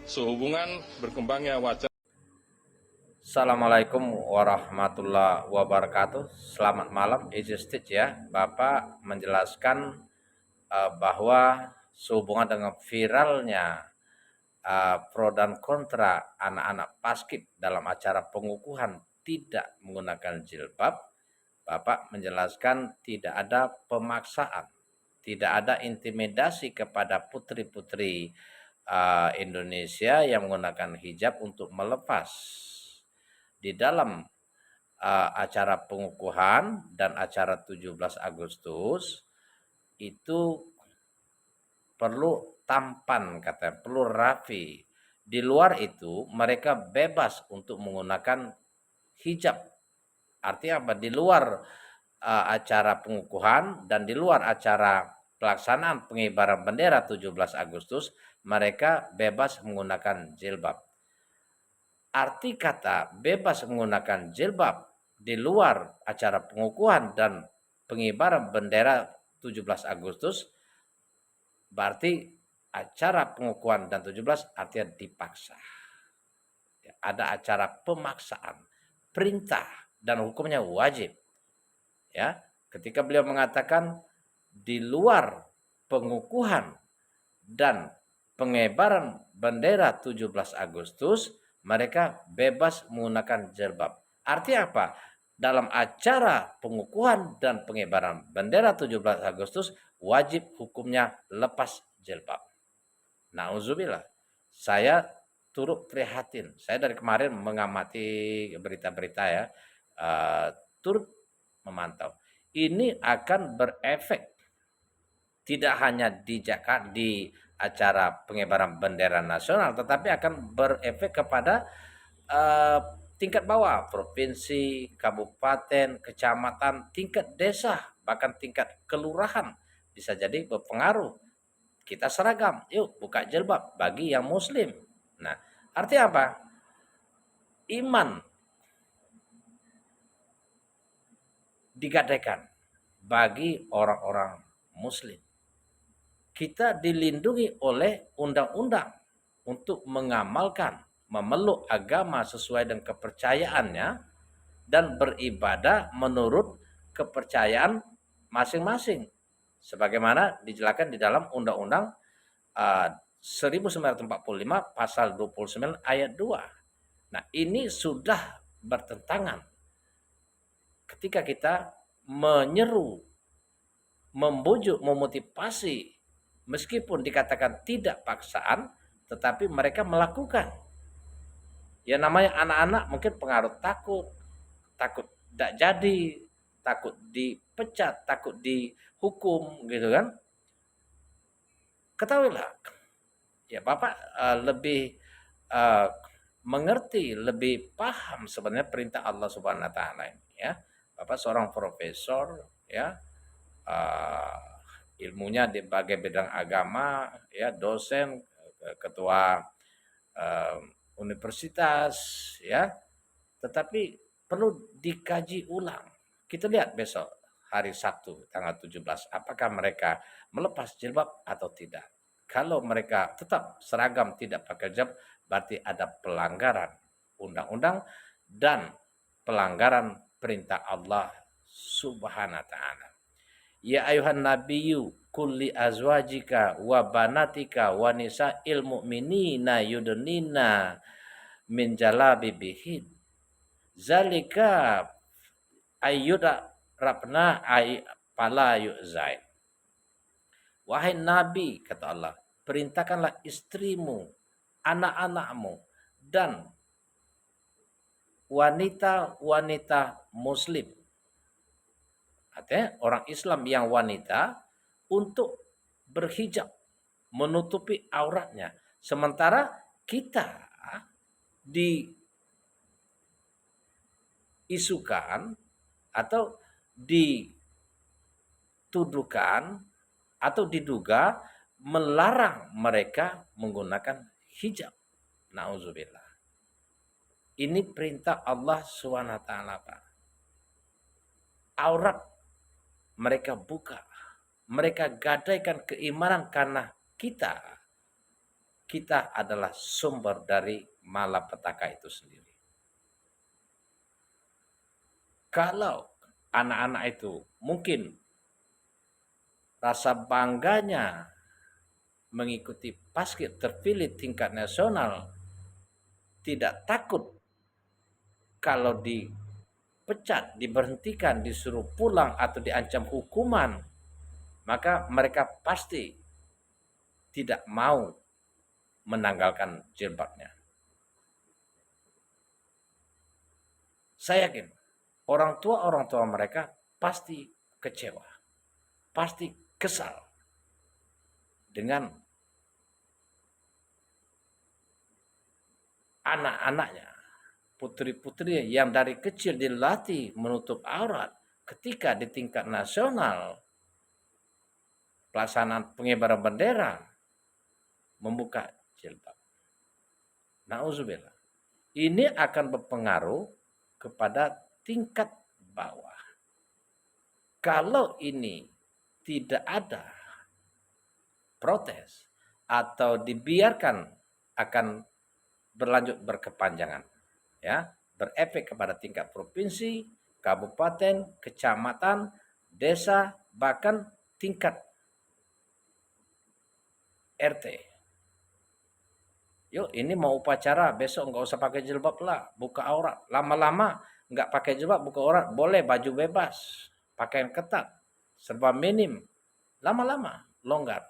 sehubungan berkembangnya wacana. Assalamualaikum warahmatullahi wabarakatuh. Selamat malam, Izzy Stitch ya. Bapak menjelaskan bahwa sehubungan dengan viralnya pro dan kontra anak-anak paskib dalam acara pengukuhan tidak menggunakan jilbab, Bapak menjelaskan tidak ada pemaksaan, tidak ada intimidasi kepada putri-putri Indonesia yang menggunakan hijab untuk melepas di dalam acara pengukuhan dan acara 17 Agustus itu perlu tampan, katanya, perlu rapi. Di luar itu mereka bebas untuk menggunakan hijab. Artinya apa? Di luar acara pengukuhan dan di luar acara pelaksanaan pengibaran bendera 17 Agustus, mereka bebas menggunakan jilbab. Arti kata bebas menggunakan jilbab di luar acara pengukuhan dan pengibaran bendera 17 Agustus berarti acara pengukuhan dan 17 artinya dipaksa. Ada acara pemaksaan, perintah dan hukumnya wajib. Ya, ketika beliau mengatakan di luar pengukuhan dan pengibaran bendera 17 Agustus mereka bebas menggunakan jilbab. Artinya apa? Dalam acara pengukuhan dan pengibaran bendera 17 Agustus wajib hukumnya lepas jilbab. Nauzubillah. Saya turut prihatin. Saya dari kemarin mengamati berita-berita ya, turut memantau. Ini akan berefek tidak hanya di Jakarta di acara pengibaran bendera nasional, tetapi akan berefek kepada tingkat bawah, provinsi, kabupaten, kecamatan, tingkat desa, bahkan tingkat kelurahan bisa jadi berpengaruh. Kita seragam, yuk buka jilbab bagi yang muslim. Nah, artinya apa? Iman digadaikan bagi orang-orang muslim. Kita dilindungi oleh undang-undang untuk mengamalkan, memeluk agama sesuai dengan kepercayaannya dan beribadah menurut kepercayaan masing-masing. Sebagaimana dijelaskan di dalam Undang-Undang 1945 pasal 29 ayat 2. Nah, ini sudah bertentangan ketika kita menyeru, membujuk, memotivasi, meskipun dikatakan tidak paksaan, tetapi mereka melakukan. Ya namanya anak-anak mungkin pengaruh takut tidak jadi, takut dipecat, takut dihukum gitu kan. Ketahuilah, ya Bapak lebih mengerti, lebih paham sebenarnya perintah Allah Subhanahu wa taala ini ya. Bapak seorang profesor ya, ilmunya di berbagai bidang agama ya, dosen, ketua universitas ya. Tetapi perlu dikaji ulang. Kita lihat besok hari Sabtu tanggal 17 apakah mereka melepas jilbab atau tidak. Kalau mereka tetap seragam tidak pakai jilbab berarti ada pelanggaran undang-undang dan pelanggaran perintah Allah Subhanahu wa taala. Ya ayuhan nabiyyu kulli azwajika wa banatika wa nisa'il mu'minina yudnina min jalabibihin. Zalika ayyuda rabna ay pala yu'zain. Wahai Nabi, kata Allah, perintahkanlah istrimu, anak-anakmu, dan wanita-wanita muslim. Artinya orang Islam yang wanita untuk berhijab, menutupi auratnya. Sementara kita diisukan atau dituduhkan atau diduga melarang mereka menggunakan hijab. Nauzubillah. Ini perintah Allah SWT, Pak. Aurat mereka buka. Mereka gadaikan keimanan karena kita kita adalah sumber dari malapetaka itu sendiri. Kalau anak-anak itu mungkin rasa bangganya mengikuti basket terpilih tingkat nasional, tidak takut kalau dipecat, diberhentikan, disuruh pulang atau diancam hukuman, maka mereka pasti tidak mau menanggalkan jilbabnya. Saya yakin orang tua mereka pasti kecewa, pasti kesal dengan anak-anaknya, putri-putri yang dari kecil dilatih menutup aurat, ketika di tingkat nasional pelaksanaan pengibaran bendera membuka jilbab. Nauzubillah. Ini akan berpengaruh kepada tingkat bawah. Kalau ini tidak ada protes atau dibiarkan, akan berlanjut berkepanjangan, ya, berefek kepada tingkat provinsi, kabupaten, kecamatan, desa, bahkan tingkat RT. Yuk, ini mau upacara, besok nggak usah pakai jilbab lah, buka aurat. Lama-lama nggak pakai jilbab, buka aurat, boleh baju bebas, pakaian ketat, serba minim. Lama-lama longgar.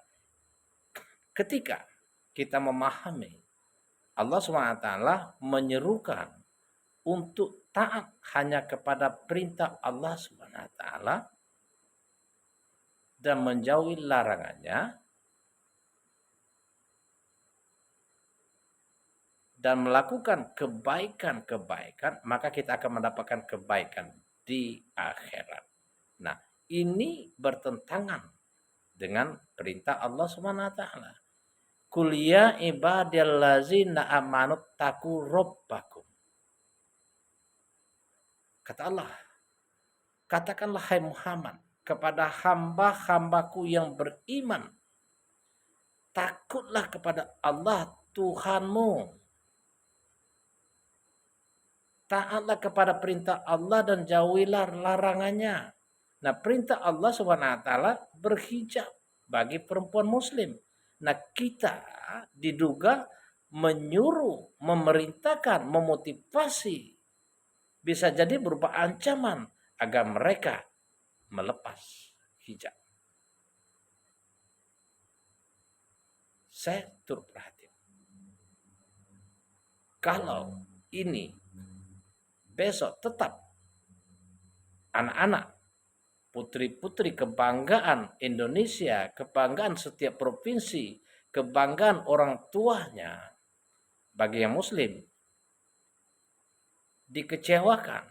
Ketika kita memahami Allah SWT menyerukan untuk taat hanya kepada perintah Allah SWT dan menjauhi larangannya, dan melakukan kebaikan-kebaikan, maka kita akan mendapatkan kebaikan di akhirat. Nah, ini bertentangan dengan perintah Allah SWT. Qul ya ibadallazina amanu taqu rabbakum. Kata Allah, katakanlah hai Muhammad kepada hamba-hambaku yang beriman, takutlah kepada Allah Tuhanmu. Taatlah kepada perintah Allah dan jauhilah larangannya. Nah, perintah Allah SWT berhijab bagi perempuan muslim. Nah, kita diduga menyuruh, memerintahkan, memotivasi, bisa jadi berupa ancaman agar mereka melepas hijab. Saya turut perhatian. Kalau ini besok tetap anak-anak, putri-putri kebanggaan Indonesia, kebanggaan setiap provinsi, kebanggaan orang tuanya bagi yang muslim, dikecewakan,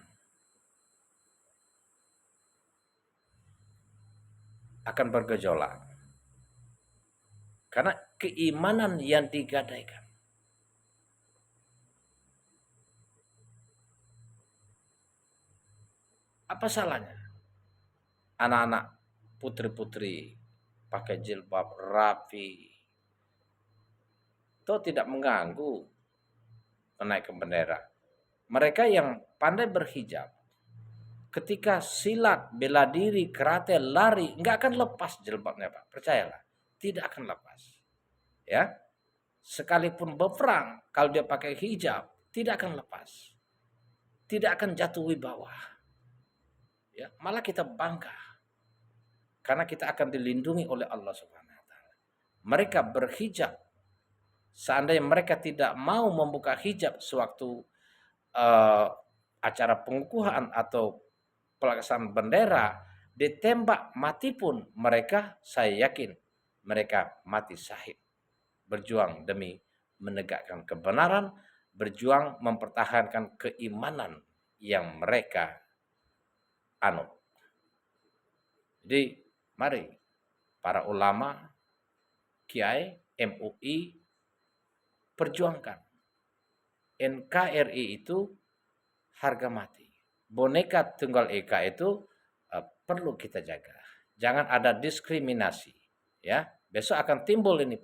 akan bergejolak. Karena keimanan yang digadaikan. Apa salahnya anak-anak putri-putri pakai jilbab rapi, itu tidak mengganggu menaikkan bendera. Mereka yang pandai berhijab, ketika silat, bela diri, karate, lari, nggak akan lepas jilbabnya, Pak. Percayalah, tidak akan lepas. Ya, sekalipun berperang, kalau dia pakai hijab, tidak akan lepas, tidak akan jatuh wibawa. Ya, malah kita bangga karena kita akan dilindungi oleh Allah SWT. Mereka berhijab. Seandainya mereka tidak mau membuka hijab sewaktu acara pengukuhan atau pelaksanaan bendera, ditembak mati pun mereka, saya yakin mereka mati syahid. Berjuang demi menegakkan kebenaran, berjuang mempertahankan keimanan yang mereka anut. Jadi mari para ulama, kiai, MUI perjuangkan. NKRI itu harga mati. Boneka Tunggal Ika itu perlu kita jaga. Jangan ada diskriminasi, ya. Besok akan timbul ini